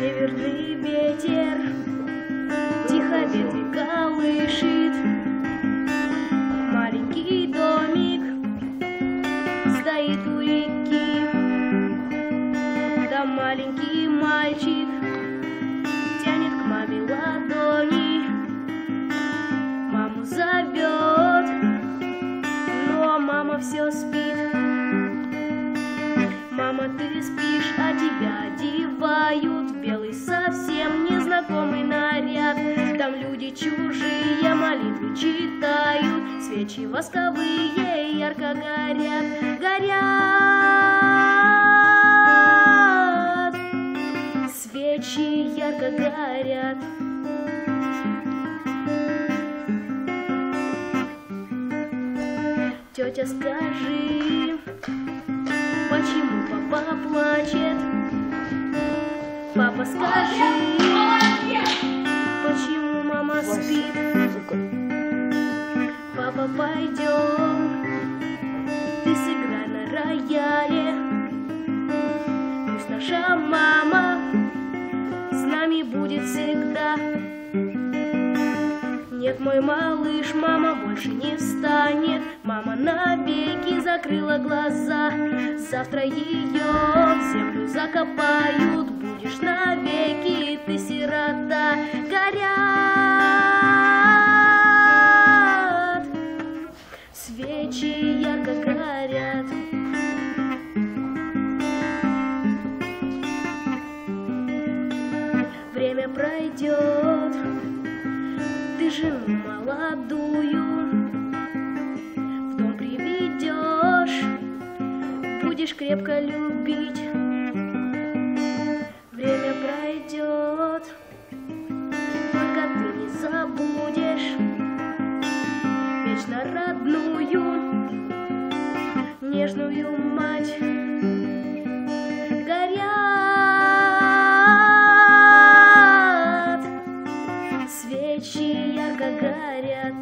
Северный ветер тихо ветви колышет, маленький домик стоит у реки. Там маленький мальчик тянет к маме ладони, маму зовет, но мама все спит. Мама, ты спишь, а тебя одевают в белый совсем незнакомый наряд. Там люди чужие молитвы читают, свечи восковые ярко горят, горят. Свечи ярко горят. Тетя, скажи, почему папа плачет? Папа, скажи, почему мама спит? Папа, пойдем, ты сыграй на рояле. Пусть наша мама с нами будет всегда. Нет, мой малыш, мама больше не встанет. Мама навеки закрыла глаза. Завтра ее в землю закопают. Будешь навеки ты сирота. Горят, свечи ярко горят. Время пройдет, ты жену молодую в дом приведешь, будешь крепко любить. Время пройдет, только ты не забудешь вечно родную, нежную мать. Горят, свечи ярко горят.